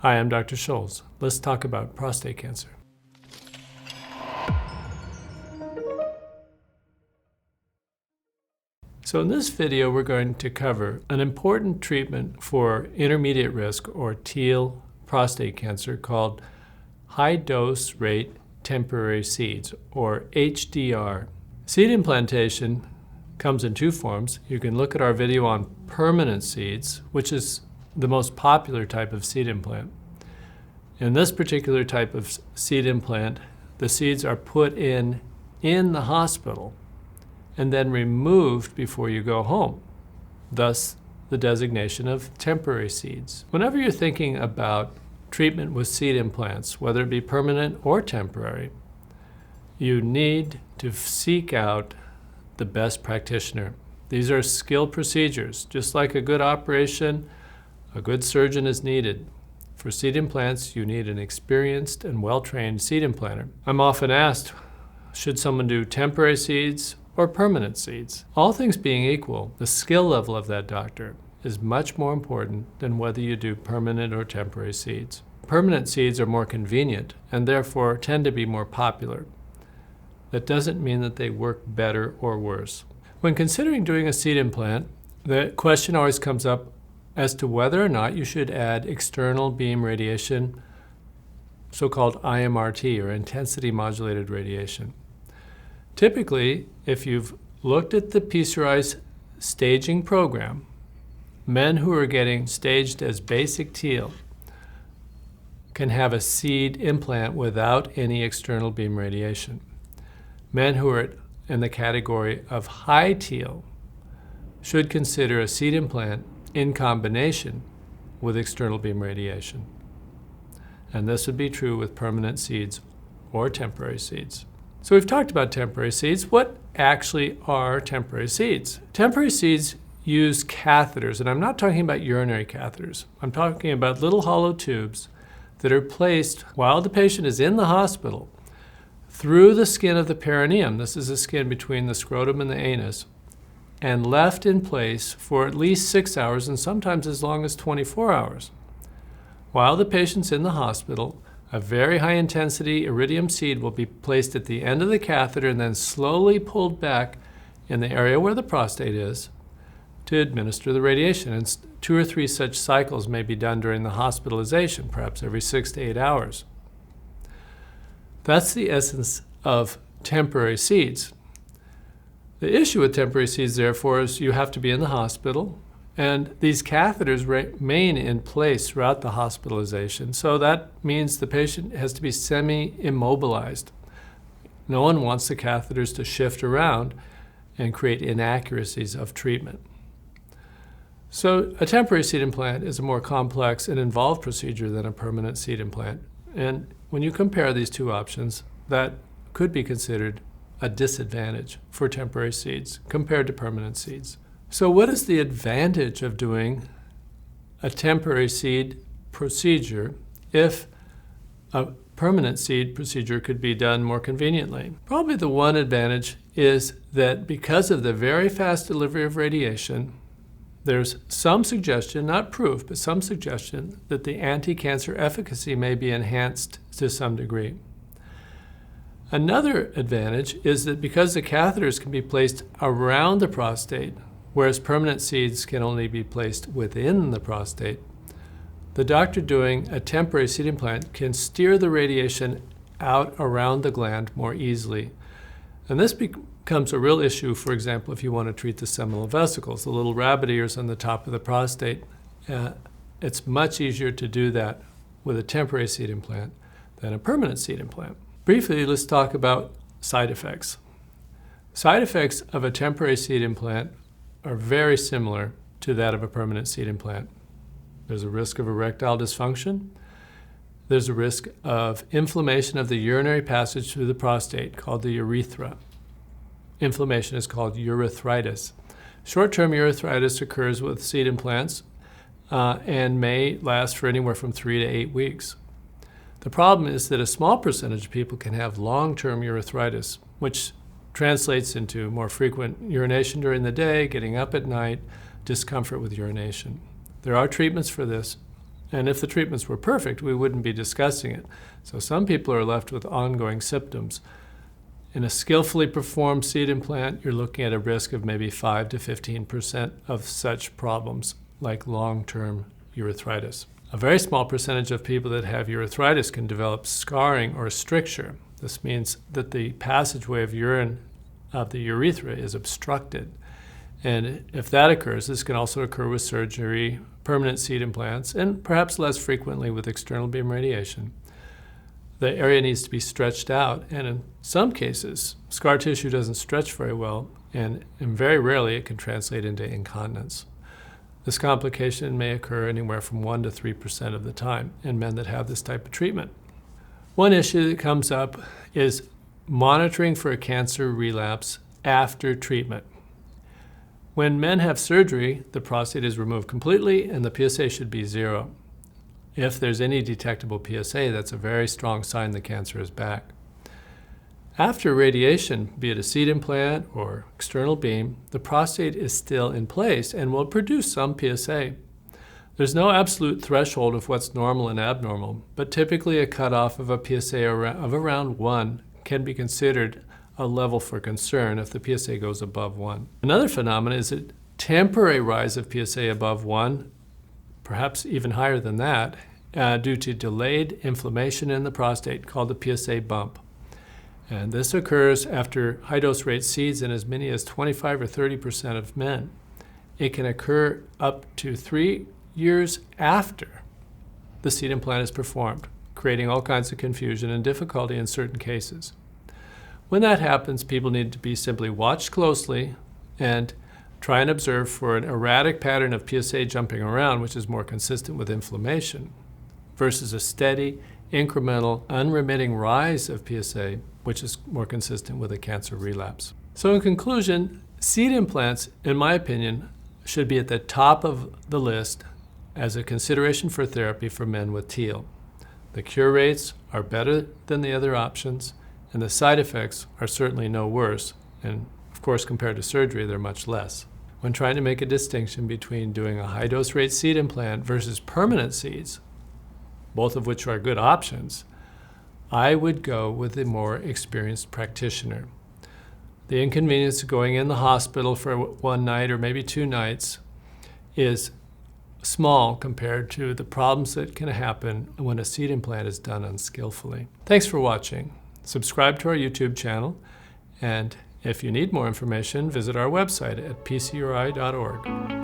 Hi, I'm Dr. Scholz. Let's talk about prostate cancer. So in this video, we're going to cover an important treatment for intermediate risk or Teal prostate cancer called high dose rate temporary seeds, or HDR. Seed implantation comes in two forms. You can look at our video on permanent seeds, which is the most popular type of seed implant. In this particular type of seed implant, the seeds are put in the hospital and then removed before you go home, thus the designation of temporary seeds. Whenever you're thinking about treatment with seed implants, whether it be permanent or temporary, you need to seek out the best practitioner. These are skilled procedures. Just like a good operation, a good surgeon is needed. For seed implants, you need an experienced and well-trained seed implanter. I'm often asked, should someone do temporary seeds or permanent seeds? All things being equal, the skill level of that doctor is much more important than whether you do permanent or temporary seeds. Permanent seeds are more convenient and therefore tend to be more popular. That doesn't mean that they work better or worse. When considering doing a seed implant, the question always comes up as to whether or not you should add external beam radiation, so-called IMRT, or intensity modulated radiation. Typically, if you've looked at the PCRI's staging program, men who are getting staged as Basic Teal can have a seed implant without any external beam radiation. Men who are in the category of High Teal should consider a seed implant in combination with external beam radiation. And this would be true with permanent seeds or temporary seeds. So we've talked about temporary seeds. What actually are temporary seeds? Temporary seeds use catheters, and I'm not talking about urinary catheters. I'm talking about little hollow tubes that are placed while the patient is in the hospital through the skin of the perineum. This is the skin between the scrotum and the anus, and left in place for at least 6 hours and sometimes as long as 24 hours. While the patient's in the hospital, a very high intensity iridium seed will be placed at the end of the catheter and then slowly pulled back in the area where the prostate is to administer the radiation. And 2 or 3 such cycles may be done during the hospitalization, perhaps every 6 to 8 hours. That's the essence of temporary seeds. The issue with temporary seeds, therefore, is you have to be in the hospital, and these catheters remain in place throughout the hospitalization. So that means the patient has to be semi-immobilized. No one wants the catheters to shift around and create inaccuracies of treatment. So a temporary seed implant is a more complex and involved procedure than a permanent seed implant. And when you compare these two options, that could be considered a disadvantage for temporary seeds compared to permanent seeds. So what is the advantage of doing a temporary seed procedure if a permanent seed procedure could be done more conveniently? Probably the one advantage is that because of the very fast delivery of radiation, there's some suggestion, not proof, but some suggestion that the anti-cancer efficacy may be enhanced to some degree. Another advantage is that because the catheters can be placed around the prostate, whereas permanent seeds can only be placed within the prostate, the doctor doing a temporary seed implant can steer the radiation out around the gland more easily. And this becomes a real issue, for example, if you want to treat the seminal vesicles, the little rabbit ears on the top of the prostate. It's much easier to do that with a temporary seed implant than a permanent seed implant. Briefly, let's talk about side effects. Side effects of a temporary seed implant are very similar to that of a permanent seed implant. There's a risk of erectile dysfunction. There's a risk of inflammation of the urinary passage through the prostate called the urethra. Inflammation is called urethritis. Short-term urethritis occurs with seed implants and may last for anywhere from 3 to 8 weeks. The problem is that a small percentage of people can have long-term urethritis, which translates into more frequent urination during the day, getting up at night, discomfort with urination. There are treatments for this, And if the treatments were perfect, we wouldn't be discussing it. So some people are left with ongoing symptoms. In a skillfully performed seed implant, you're looking at a risk of maybe 5 to 15% of such problems, like long-term urethritis. A very small percentage of people that have urethritis can develop scarring or stricture. This means that the passageway of urine of the urethra is obstructed. And if that occurs, this can also occur with surgery, permanent seed implants, and perhaps less frequently with external beam radiation. The area needs to be stretched out, and in some cases, scar tissue doesn't stretch very well, and very rarely it can translate into incontinence. This complication may occur anywhere from 1 to 3% of the time in men that have this type of treatment. One issue that comes up is monitoring for a cancer relapse after treatment. When men have surgery, the prostate is removed completely and the PSA should be 0. If there's any detectable PSA, that's a very strong sign the cancer is back. After radiation, be it a seed implant or external beam, the prostate is still in place and will produce some PSA. There's no absolute threshold of what's normal and abnormal, but typically a cutoff of a PSA of around 1 can be considered a level for concern if the PSA goes above 1. Another phenomenon is a temporary rise of PSA above 1, perhaps even higher than that, due to delayed inflammation in the prostate called the PSA bump. And this occurs after high-dose rate seeds in as many as 25 or 30% of men. It can occur up to 3 years after the seed implant is performed, creating all kinds of confusion and difficulty in certain cases. When that happens, people need to be simply watched closely and try and observe for an erratic pattern of PSA jumping around, which is more consistent with inflammation, versus a steady, incremental, unremitting rise of PSA, which is more consistent with a cancer relapse. So in conclusion, seed implants, in my opinion, should be at the top of the list as a consideration for therapy for men with teal. The cure rates are better than the other options, and the side effects are certainly no worse, and of course compared to surgery they're much less. When trying to make a distinction between doing a high-dose rate seed implant versus permanent seeds, both of which are good options, I would go with a more experienced practitioner. The inconvenience of going in the hospital for 1 night or maybe 2 nights is small compared to the problems that can happen when a seed implant is done unskillfully. Thanks for watching. Subscribe to our YouTube channel, and if you need more information, visit our website at pcri.org.